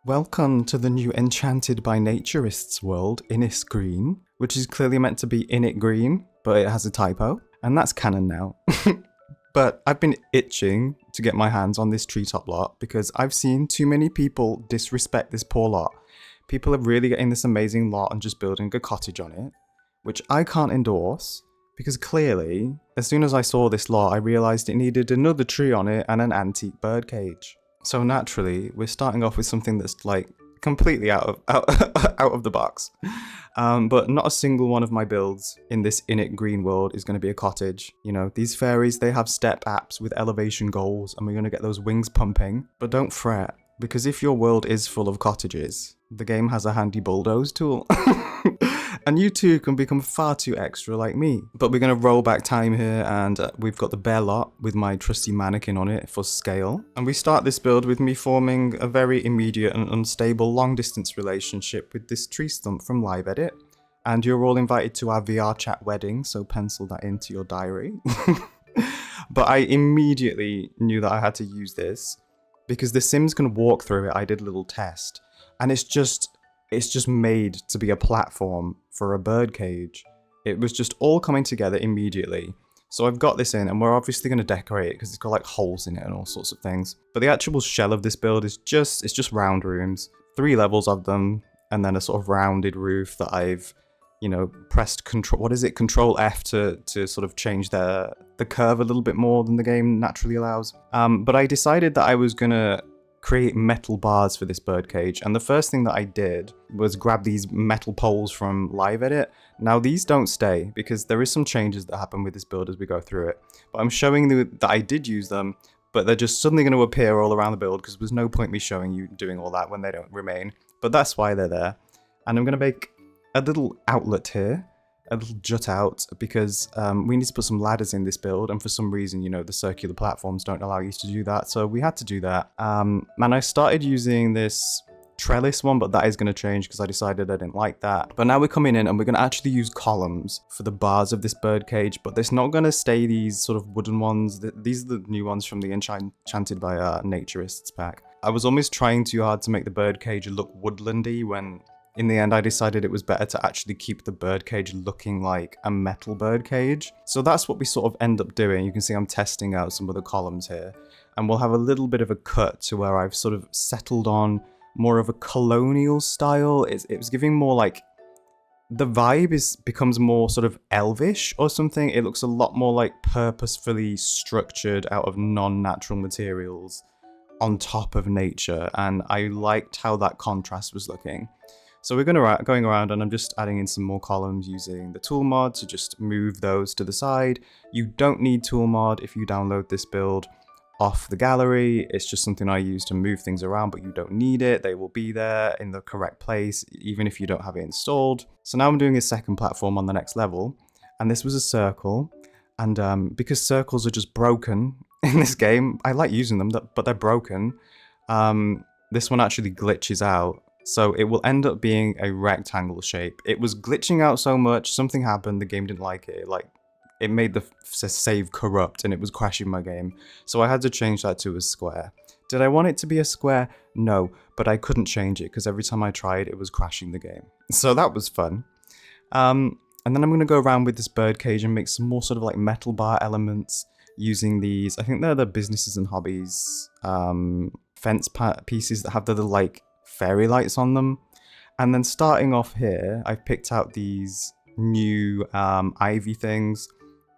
Welcome to the new Enchanted by Naturists world, Innit Green, which is clearly meant to be Innit Green, but it has a typo, and that's canon now. But I've been itching to get my hands on this treetop lot because I've seen too many people disrespect this poor lot. People are really getting this amazing lot and just building a cottage on it, which I can't endorse because clearly, as soon as I saw this lot, I realised it needed another tree on it and an antique birdcage. So naturally, we're starting off with something that's like completely out of the box. But not a single one of my builds in this Innit Green world is going to be a cottage. You know, these fairies, they have step apps with elevation goals and we're going to get those wings pumping. But don't fret, because if your world is full of cottages, the game has a handy bulldoze tool. And you too can become far too extra like me. But we're going to roll back time here and we've got the bear lot with my trusty mannequin on it for scale. And we start this build with me forming a very immediate and unstable long distance relationship with this tree stump from Live Edit. And you're all invited to our VR chat wedding, so pencil that into your diary. But I immediately knew that I had to use this because the Sims can walk through it. I did a little test and it's just made to be a platform for a birdcage. It was just all coming together immediately. So I've got this in and we're obviously going to decorate it because it's got like holes in it and all sorts of things. But the actual shell of this build is just round rooms, 3 levels of them, and then a sort of rounded roof that I've, you know, pressed Control F to sort of change the curve a little bit more than the game naturally allows. But I decided that I was gonna create metal bars for this birdcage, and the first thing that I did was grab these metal poles from Live Edit. Now these don't stay because there is some changes that happen with this build as we go through it, but I'm showing you that I did use them, but they're just suddenly going to appear all around the build because there's no point me showing you doing all that when they don't remain, but that's why they're there. And I'm going to make a little outlet here, a little jut out, because we need to put some ladders in this build, and for some reason, you know, the circular platforms don't allow you to do that, so we had to do that. And I started using this trellis one, but that is going to change because I decided I didn't like that. But now we're coming in and we're going to actually use columns for the bars of this birdcage, but it's not going to stay these sort of wooden ones. These are the new ones from the Enchanted by Naturists pack. I was almost trying too hard to make the birdcage look woodlandy when in the end I decided it was better to actually keep the birdcage looking like a metal birdcage. So that's what we sort of end up doing. You can see I'm testing out some of the columns here, and we'll have a little bit of a cut to where I've sort of settled on more of a colonial style. It was giving more like, the vibe becomes more sort of elvish or something. It looks a lot more like purposefully structured out of non-natural materials on top of nature, and I liked how that contrast was looking. So we're going around and I'm just adding in some more columns using the tool mod to just move those to the side. You don't need tool mod if you download this build off the gallery. It's just something I use to move things around, but you don't need it. They will be there in the correct place, even if you don't have it installed. So now I'm doing a second platform on the next level, and this was a circle. And because circles are just broken in this game, I like using them, but they're broken. This one actually glitches out. So it will end up being a rectangle shape. It was glitching out so much, something happened, the game didn't like it. It made the save corrupt and it was crashing my game. So I had to change that to a square. Did I want it to be a square? No, but I couldn't change it because every time I tried, it was crashing the game. So that was fun. And then I'm going to go around with this birdcage and make some more sort of like metal bar elements using these. I think they're the businesses and hobbies fence pieces that have the like fairy lights on them. And then starting off here, I've picked out these new ivy things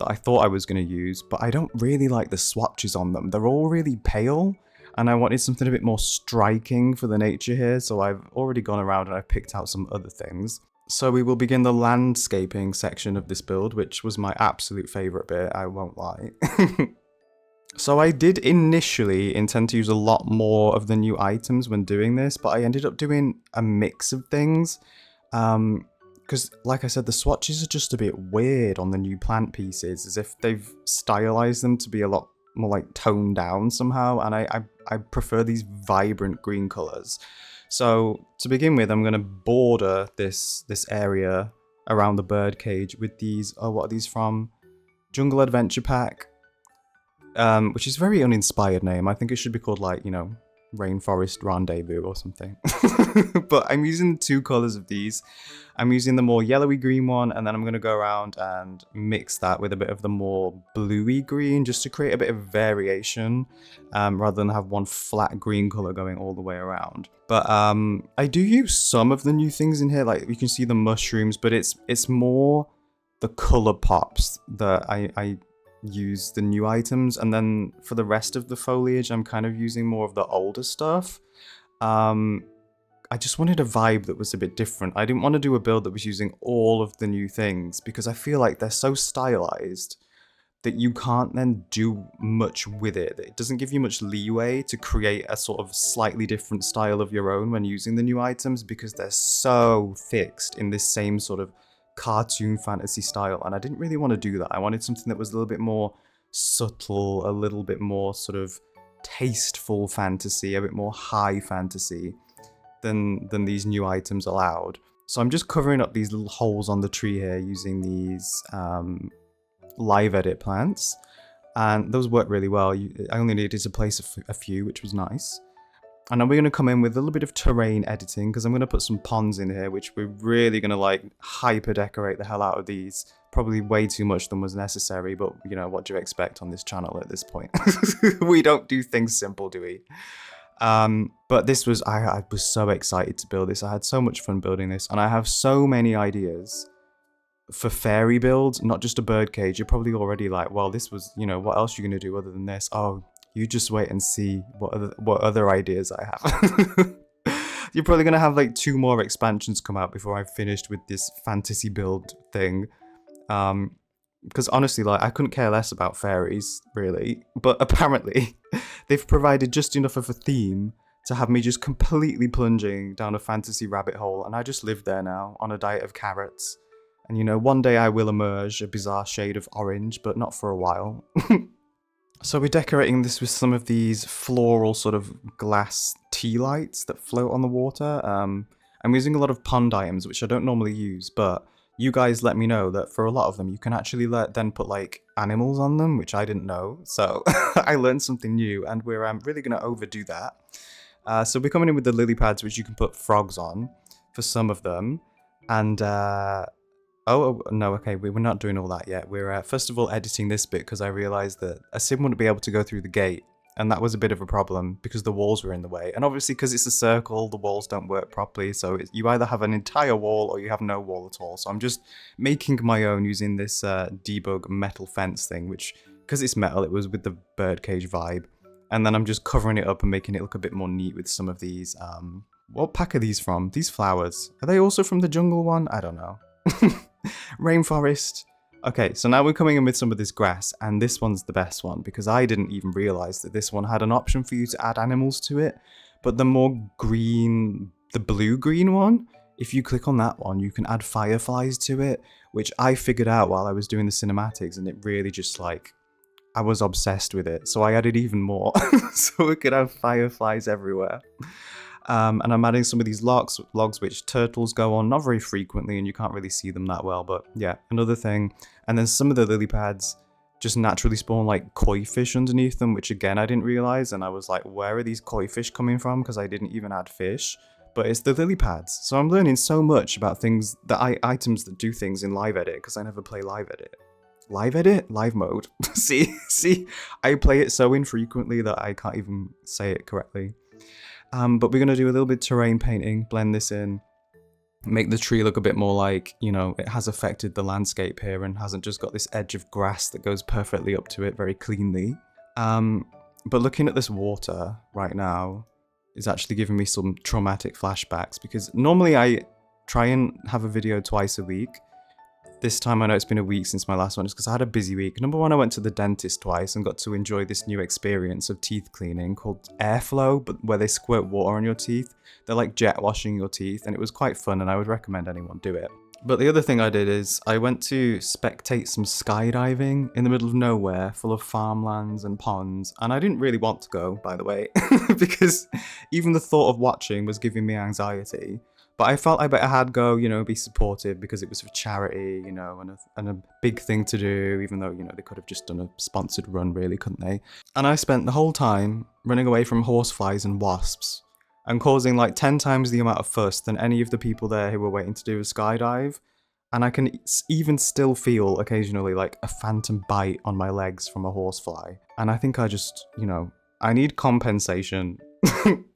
that I thought I was going to use, but I don't really like the swatches on them. They're all really pale, and I wanted something a bit more striking for the nature here, so I've already gone around and I've picked out some other things. So we will begin the landscaping section of this build, which was my absolute favourite bit, I won't lie. So I did initially intend to use a lot more of the new items when doing this, but I ended up doing a mix of things. Because, like I said, the swatches are just a bit weird on the new plant pieces, as if they've stylized them to be a lot more like toned down somehow, and I prefer these vibrant green colours. So to begin with, I'm going to border this area around the birdcage with these, what are these from? Jungle Adventure Pack. Which is a very uninspired name. I think it should be called, like, you know, rainforest rendezvous or something. But I'm using 2 colors of these. I'm using the more yellowy green one, and then I'm going to go around and mix that with a bit of the more bluey green just to create a bit of variation, rather than have one flat green color going all the way around. But I do use some of the new things in here, like you can see the mushrooms, but it's more the color pops that I use the new items, and then for the rest of the foliage I'm kind of using more of the older stuff. I just wanted a vibe that was a bit different. I didn't want to do a build that was using all of the new things because I feel like they're so stylized that you can't then do much with it. It doesn't give you much leeway to create a sort of slightly different style of your own when using the new items because they're so fixed in this same sort of cartoon fantasy style, and I didn't really want to do that. I wanted something that was a little bit more subtle, a little bit more sort of tasteful fantasy, a bit more high fantasy than these new items allowed. So I'm just covering up these little holes on the tree here using these live edit plants, and those work really well. I only needed to place a few, which was nice. And then we're going to come in with a little bit of terrain editing because I'm going to put some ponds in here, which we're really going to like hyper decorate the hell out of these. Probably way too much than was necessary, but you know, what do you expect on this channel at this point? We don't do things simple, do we? But this was, I was so excited to build this. I had so much fun building this, and I have so many ideas for fairy builds, not just a birdcage. You're probably already like, well, this was, you know, what else are you going to do other than this? Oh, you just wait and see what other ideas I have. You're probably going to have like 2 more expansions come out before I've finished with this fantasy build thing. Because honestly, like, I couldn't care less about fairies, really. But apparently, they've provided just enough of a theme to have me just completely plunging down a fantasy rabbit hole. And I just live there now on a diet of carrots. And you know, one day I will emerge a bizarre shade of orange, but not for a while. So we're decorating this with some of these floral sort of glass tea lights that float on the water. I'm using a lot of pond items, which I don't normally use, but you guys let me know that for a lot of them, you can actually then put like animals on them, which I didn't know. So I learned something new, and we're really going to overdo that. So we're coming in with the lily pads, which you can put frogs on for some of them. And oh, no, okay, we're not doing all that yet. We're first of all editing this bit because I realised that a sim wouldn't be able to go through the gate, and that was a bit of a problem because the walls were in the way. And obviously, because it's a circle, the walls don't work properly, so you either have an entire wall or you have no wall at all. So I'm just making my own using this debug metal fence thing, which, because it's metal, it was with the birdcage vibe. And then I'm just covering it up and making it look a bit more neat with some of these. What pack are these from? These flowers. Are they also from the jungle one? I don't know. Rainforest. Okay, so now we're coming in with some of this grass, and this one's the best one because I didn't even realize that this one had an option for you to add animals to it. But the more green, the blue-green one, if you click on that one, you can add fireflies to it, which I figured out while I was doing the cinematics, and it really just like, I was obsessed with it. So I added even more so we could have fireflies everywhere. And I'm adding some of these logs which turtles go on, not very frequently, and you can't really see them that well, but yeah, another thing. And then some of the lily pads just naturally spawn like koi fish underneath them, which again, I didn't realize, and I was like, where are these koi fish coming from? Because I didn't even add fish, but it's the lily pads. So I'm learning so much about things, items that do things in live edit, because I never play live edit. Live edit? Live mode. see, I play it so infrequently that I can't even say it correctly. But we're going to do a little bit of terrain painting, blend this in, make the tree look a bit more like, you know, it has affected the landscape here and hasn't just got this edge of grass that goes perfectly up to it very cleanly. But looking at this water right now is actually giving me some traumatic flashbacks because normally I try and have a video twice a week. This time I know it's been a week since my last one, just because I had a busy week. Number one, I went to the dentist twice and got to enjoy this new experience of teeth cleaning called airflow, but where they squirt water on your teeth. They're like jet washing your teeth, and it was quite fun, and I would recommend anyone do it. But the other thing I did is I went to spectate some skydiving in the middle of nowhere, full of farmlands and ponds, and I didn't really want to go, by the way, because even the thought of watching was giving me anxiety. But I felt I better had go, be supportive because it was for charity, and a big thing to do, even though, they could have just done a sponsored run, really, couldn't they? And I spent the whole time running away from horseflies and wasps and causing like 10 times the amount of fuss than any of the people there who were waiting to do a skydive. And I can even still feel occasionally like a phantom bite on my legs from a horsefly. And I think I just, I need compensation.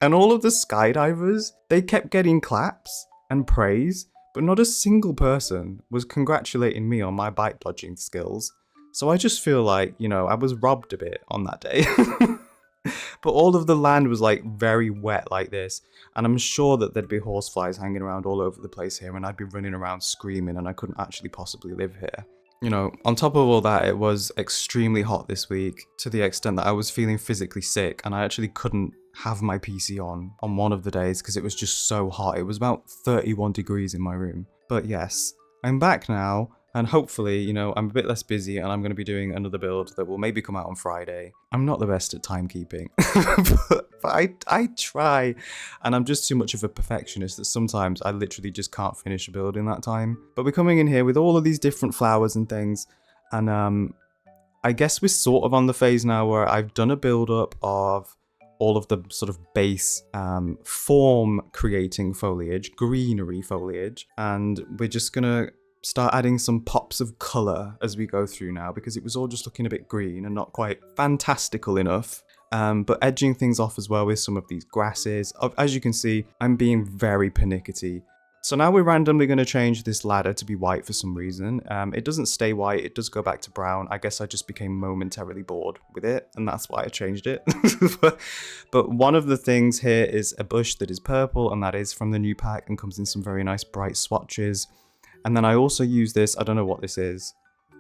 And all of the skydivers, they kept getting claps and praise, but not a single person was congratulating me on my bite dodging skills. So I just feel like, I was robbed a bit on that day. But all of the land was like very wet like this, and I'm sure that there'd be horseflies hanging around all over the place here, and I'd be running around screaming, and I couldn't actually possibly live here. On top of all that, it was extremely hot this week, to the extent that I was feeling physically sick, and I actually couldn't have my PC on one of the days because it was just so hot. It was about 31 degrees in my room. But yes, I'm back now. And hopefully, I'm a bit less busy and I'm going to be doing another build that will maybe come out on Friday. I'm not the best at timekeeping, but I try. And I'm just too much of a perfectionist that sometimes I literally just can't finish a build in that time. But we're coming in here with all of these different flowers and things. And I guess we're sort of on the phase now where I've done a build up of all of the sort of base form creating foliage, greenery foliage. And we're just going to start adding some pops of colour as we go through now, because it was all just looking a bit green and not quite fantastical enough. But edging things off as well with some of these grasses. As you can see, I'm being very pernickety. So now we're randomly going to change this ladder to be white for some reason. It doesn't stay white, it does go back to brown. I guess I just became momentarily bored with it, and that's why I changed it. But one of the things here is a bush that is purple, and that is from the new pack and comes in some very nice bright swatches. And then I also use this, I don't know what this is,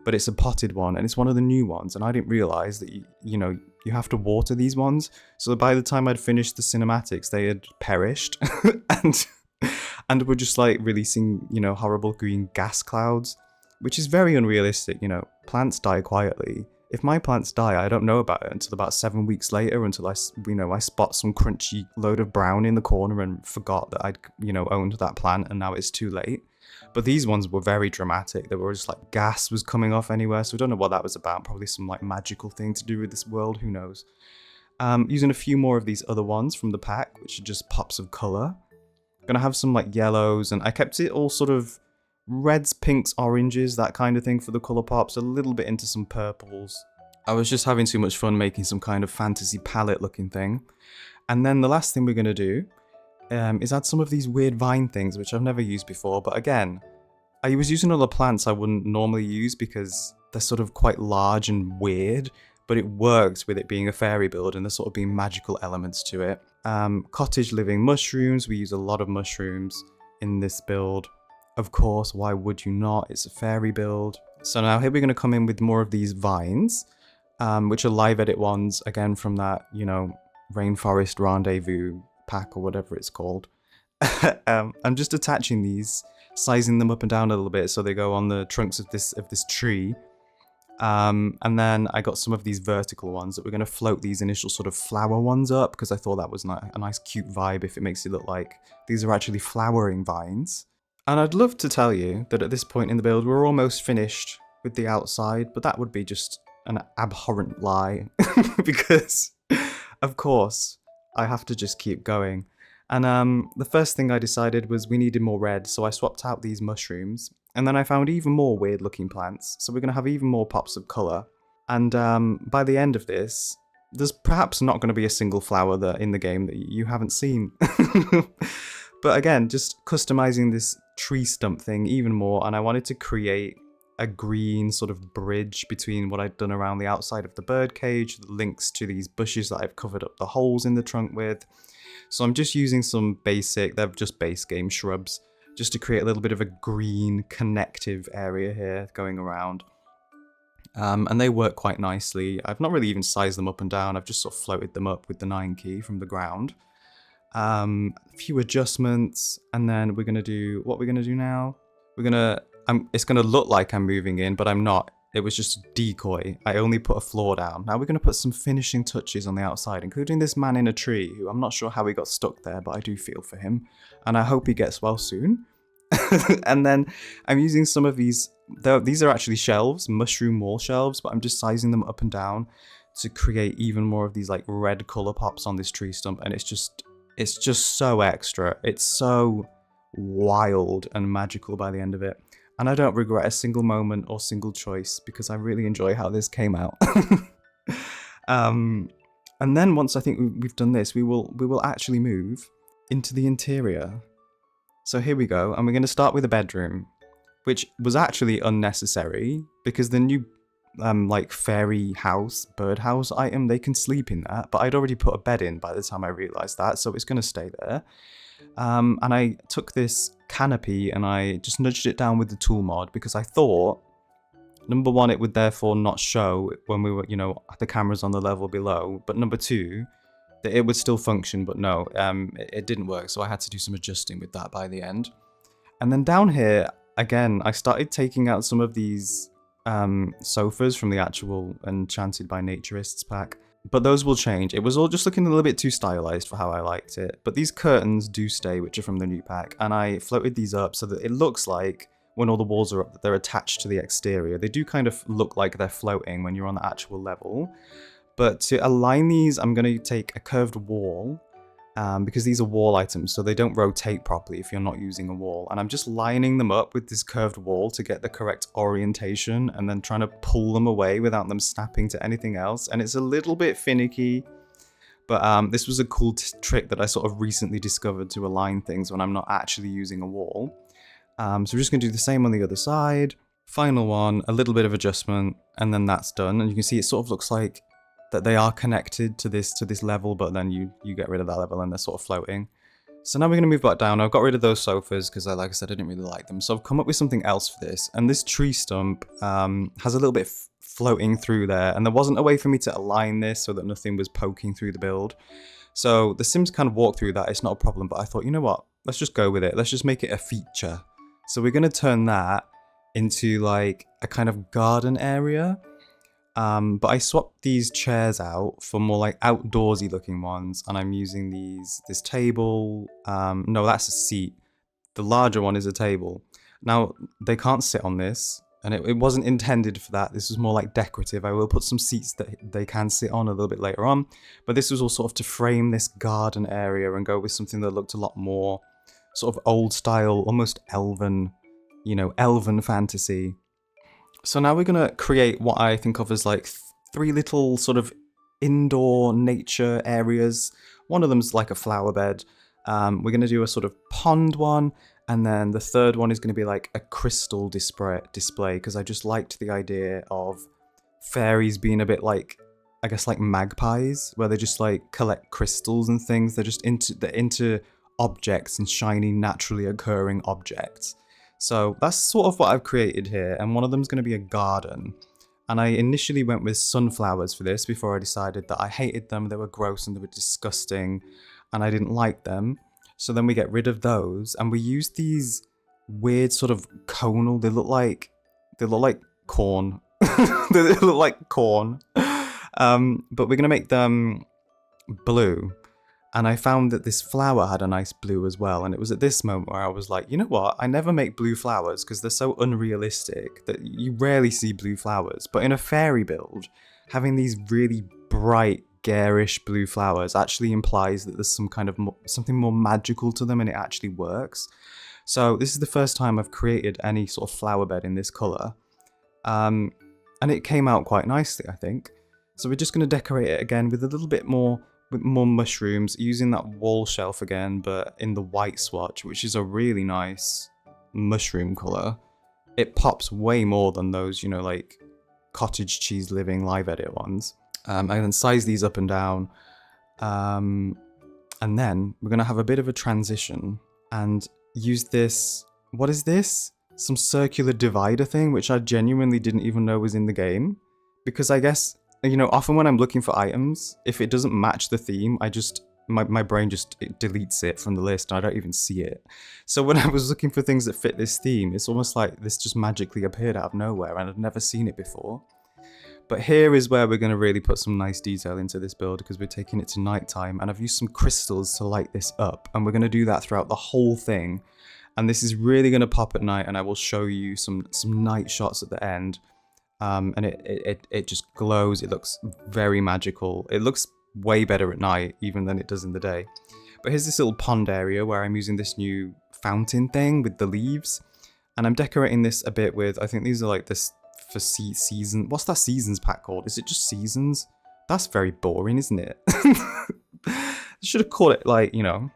but it's a potted one, and it's one of the new ones, and I didn't realise that, you have to water these ones. So by the time I'd finished the cinematics, they had perished, and were just like releasing, horrible green gas clouds, which is very unrealistic. Plants die quietly. If my plants die, I don't know about it until about 7 weeks later, until I spot some crunchy load of brown in the corner and forgot that I'd, owned that plant, and now it's too late. But these ones were very dramatic. They were just like gas was coming off anywhere, so I don't know what that was about. Probably some like magical thing to do with this world, who knows. Using a few more of these other ones from the pack, which are just pops of colour. Gonna have some like yellows, and I kept it all sort of reds, pinks, oranges, that kind of thing for the colour pops, a little bit into some purples. I was just having too much fun making some kind of fantasy palette looking thing. And then the last thing we're gonna do is add some of these weird vine things, which I've never used before. But again, I was using other plants I wouldn't normally use because they're sort of quite large and weird, but it works with it being a fairy build and there's sort of being magical elements to it. Cottage living mushrooms, we use a lot of mushrooms in this build. Of course, why would you not? It's a fairy build. So now here we're going to come in with more of these vines, which are live edit ones, again from that, Rainforest Rendezvous pack or whatever it's called. I'm just attaching these, sizing them up and down a little bit so they go on the trunks of this tree. And then I got some of these vertical ones that we're going to float these initial sort of flower ones up, because I thought that was a nice cute vibe if it makes it look like these are actually flowering vines. And I'd love to tell you that at this point in the build we're almost finished with the outside, but that would be just an abhorrent lie because of course I have to just keep going. And the first thing I decided was we needed more red, so I swapped out these mushrooms. And then I found even more weird looking plants, so we're going to have even more pops of colour. And by the end of this, there's perhaps not going to be a single flower that in the game that you haven't seen. But again, just customizing this tree stump thing even more, and I wanted to create a green sort of bridge between what I'd done around the outside of the birdcage, the links to these bushes that I've covered up the holes in the trunk with. So I'm just using some basic, they're just base game shrubs, just to create a little bit of a green connective area here going around. And they work quite nicely. I've not really even sized them up and down, I've just sort of floated them up with the 9 key from the ground. A few adjustments, and then we're going to do, what we're going to do now, we're going to, it's going to look like I'm moving in, but I'm not. it was just a decoy. I only put a floor down. Now we're going to put some finishing touches on the outside, including this man in a tree, who I'm not sure how he got stuck there, but I do feel for him. And I hope he gets well soon. And then I'm using some of these, these are actually shelves, mushroom wall shelves, but I'm just sizing them up and down to create even more of these like red color pops on this tree stump. And it's just so extra. It's so wild and magical by the end of it. And I don't regret a single moment or single choice because I really enjoy how this came out. And then once I think we've done this, we will actually move into the interior. So here we go, and we're going to start with a bedroom, which was actually unnecessary because the new like fairy house, birdhouse item, they can sleep in that, but I'd already put a bed in by the time I realised that, so it's going to stay there. And I took this canopy and I just nudged it down with the tool mod because I thought, number one, it would therefore not show when we were, you know, the camera's on the level below, but number two, that it would still function, but no, it didn't work, so I had to do some adjusting with that by the end. And then down here, again, I started taking out some of these sofas from the actual Enchanted by Naturists pack, but those will change. It was all just looking a little bit too stylized for how I liked it, but these curtains do stay, which are from the new pack, and I floated these up so that it looks like when all the walls are up that they're attached to the exterior. They do kind of look like they're floating when you're on the actual level. But to align these, I'm going to take a curved wall, because these are wall items, so they don't rotate properly if you're not using a wall. And I'm just lining them up with this curved wall to get the correct orientation, and then trying to pull them away without them snapping to anything else. And it's a little bit finicky, but this was a cool trick that I sort of recently discovered to align things when I'm not actually using a wall. So we're just going to do the same on the other side. Final one, a little bit of adjustment, and then that's done. And you can see it sort of looks like that they are connected to this level, but then you get rid of that level and they're sort of floating. So now we're going to move back down. I've got rid of those sofas because, like I said, I didn't really like them. So I've come up with something else for this. And this tree stump has a little bit floating through there. And there wasn't a way for me to align this so that nothing was poking through the build. So the Sims kind of walk through that. It's not a problem. But I thought, you know what? Let's just go with it. Let's just make it a feature. So we're going to turn that into like a kind of garden area. But I swapped these chairs out for more like outdoorsy looking ones, and I'm using this table. No, that's a seat. The larger one is a table. Now, they can't sit on this, and it wasn't intended for that. This was more like decorative. I will put some seats that they can sit on a little bit later on, but this was all sort of to frame this garden area and go with something that looked a lot more sort of old style, almost elven, you know, elven fantasy. So now we're going to create what I think of as like 3 little sort of indoor nature areas. One of them's like a flower bed. We're going to do a sort of pond one. And then the third one is going to be like a crystal display because I just liked the idea of fairies being a bit like, I guess, like magpies, where they just like collect crystals and things. They're into objects and shiny, naturally occurring objects. So that's sort of what I've created here, and one of them is going to be a garden. And I initially went with sunflowers for this before I decided that I hated them, they were gross and they were disgusting, and I didn't like them. So then we get rid of those, and we use these weird sort of conal, they look like corn. They look like corn. But we're going to make them blue. And I found that this flower had a nice blue as well. And it was at this moment where I was like, you know what? I never make blue flowers because they're so unrealistic that you rarely see blue flowers. But in a fairy build, having these really bright, garish blue flowers actually implies that there's some kind of something more magical to them, and it actually works. So this is the first time I've created any sort of flower bed in this colour. And it came out quite nicely, I think. So we're just going to decorate it again with a little bit more mushrooms, using that wall shelf again, but in the white swatch, which is a really nice mushroom colour. It pops way more than those, you know, like cottage cheese living live edit ones. I then size these up and down. And then we're going to have a bit of a transition and use this. What is this? Some circular divider thing, which I genuinely didn't even know was in the game. Because I guess, you know, often when I'm looking for items, if it doesn't match the theme, I just my brain just it deletes it from the list and I don't even see it. So when I was looking for things that fit this theme, it's almost like this just magically appeared out of nowhere and I'd never seen it before. But here is where we're going to really put some nice detail into this build because we're taking it to nighttime, and I've used some crystals to light this up, and we're going to do that throughout the whole thing. And this is really going to pop at night, and I will show you some night shots at the end. And it just glows. It looks very magical. It looks way better at night even than it does in the day. But here's this little pond area where I'm using this new fountain thing with the leaves, and I'm decorating this a bit with, I think these are like this for season. What's that seasons pack called? Is it just seasons? That's very boring, isn't it? I should have called it like, you know,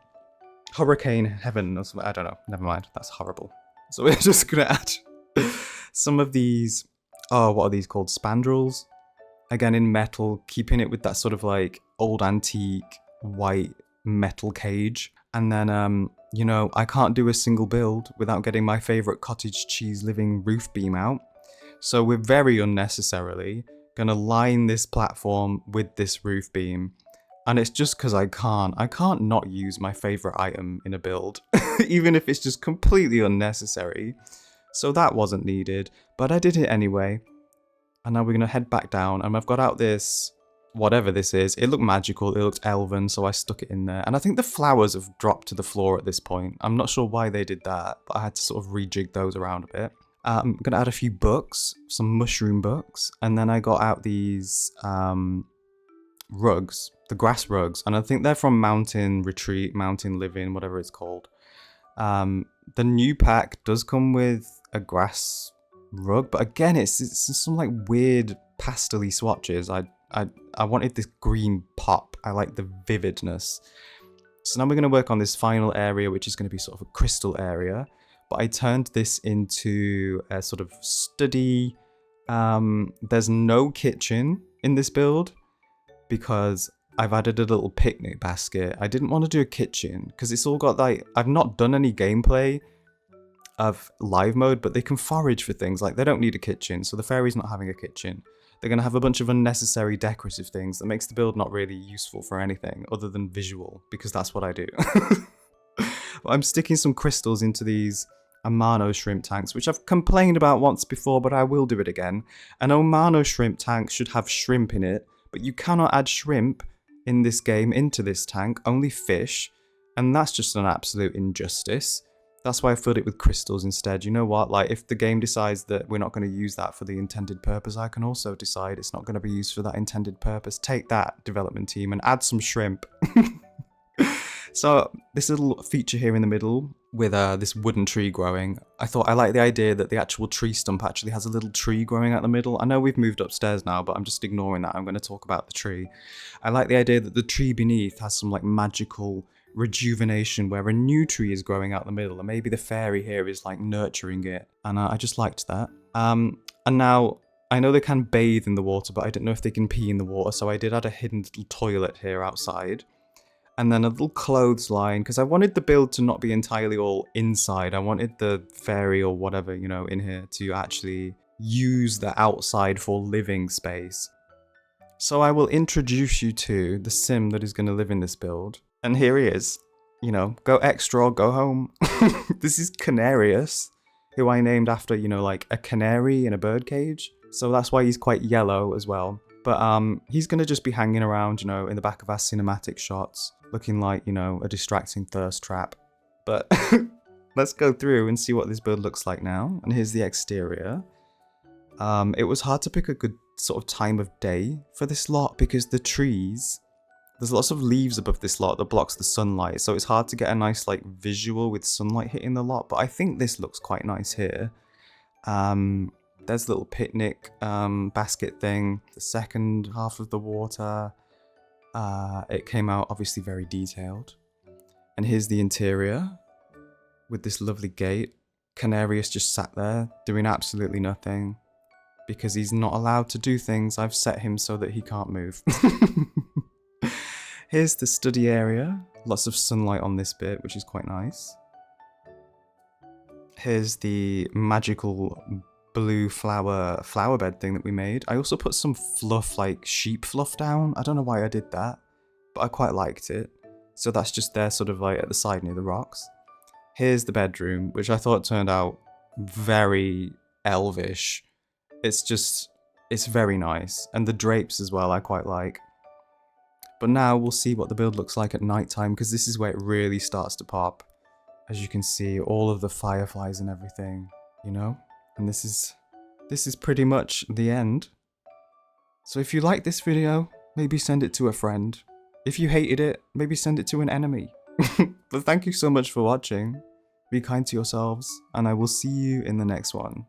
Hurricane Heaven or something. I don't know. Never mind. That's horrible. So we're just gonna add some of these. Oh, what are these called? Spandrels. Again, in metal, keeping it with that sort of like old antique white metal cage. And then, you know, I can't do a single build without getting my favorite cottage cheese living roof beam out. So we're very unnecessarily going to line this platform with this roof beam. And it's just because I can't not use my favorite item in a build, even if it's just completely unnecessary. So that wasn't needed, but I did it anyway. And now we're going to head back down, and I've got out this, whatever this is. It looked magical, it looked elven, so I stuck it in there. And I think the flowers have dropped to the floor at this point. I'm not sure why they did that, but I had to sort of rejig those around a bit. I'm going to add a few books, some mushroom books, and then I got out these rugs, the grass rugs, and I think they're from Mountain Retreat, Mountain Living, whatever it's called. The new pack does come with a grass rug, but again, it's some like weird pastel-y swatches. I wanted this green pop. I like the vividness. So now we're going to work on this final area, which is going to be sort of a crystal area. But I turned this into a sort of study. There's no kitchen in this build because I've added a little picnic basket. I didn't want to do a kitchen because it's all got like, I've not done any gameplay of live mode, but they can forage for things. Like they don't need a kitchen, so the fairy's not having a kitchen. They're going to have a bunch of unnecessary decorative things that makes the build not really useful for anything other than visual, because that's what I do. But I'm sticking some crystals into these Amano shrimp tanks, which I've complained about once before, but I will do it again. An Amano shrimp tank should have shrimp in it, but you cannot add shrimp in this game into this tank, only fish, and that's just an absolute injustice. That's why I filled it with crystals instead. You know what, like if the game decides that we're not going to use that for the intended purpose, I can also decide it's not going to be used for that intended purpose. Take that, development team, and add some shrimp. So this little feature here in the middle with this wooden tree growing, I thought I like the idea that the actual tree stump actually has a little tree growing out the middle. I know we've moved upstairs now, but I'm just ignoring that. I'm going to talk about the tree. I like the idea that the tree beneath has some like magical rejuvenation where a new tree is growing out the middle, and maybe the fairy here is like nurturing it, and I just liked that. And now I know they can bathe in the water, but I don't know if they can pee in the water, so I did add a hidden little toilet here outside. And then a little clothesline, because I wanted the build to not be entirely all inside. I wanted the fairy or whatever, you know, in here to actually use the outside for living space. So I will introduce you to the sim that is going to live in this build. And here he is. You know, go extra or go home. This is Canarius, who I named after, you know, like a canary in a birdcage. So that's why he's quite yellow as well. But he's going to just be hanging around, you know, in the back of our cinematic shots, looking like, you know, a distracting thirst trap. But let's go through and see what this build looks like now. And here's the exterior. It was hard to pick a good sort of time of day for this lot because the trees, there's lots of leaves above this lot that blocks the sunlight. So it's hard to get a nice like visual with sunlight hitting the lot. But I think this looks quite nice here. There's a little picnic basket thing. The second half of the water. It came out obviously very detailed. And here's the interior with this lovely gate. Canarius just sat there doing absolutely nothing because he's not allowed to do things. I've set him so that he can't move. Here's the study area. Lots of sunlight on this bit, which is quite nice. Here's the magical blue flower bed thing that we made. I also put some fluff, like sheep fluff down. I don't know why I did that, but I quite liked it. So that's just there sort of like at the side near the rocks. Here's the bedroom, which I thought turned out very elvish. It's very nice. And the drapes as well, I quite like. But now we'll see what the build looks like at nighttime, because this is where it really starts to pop. As you can see, all of the fireflies and everything, you know? And this is pretty much the end. So if you like this video, maybe send it to a friend. If you hated it, maybe send it to an enemy. But thank you so much for watching. Be kind to yourselves, and I will see you in the next one.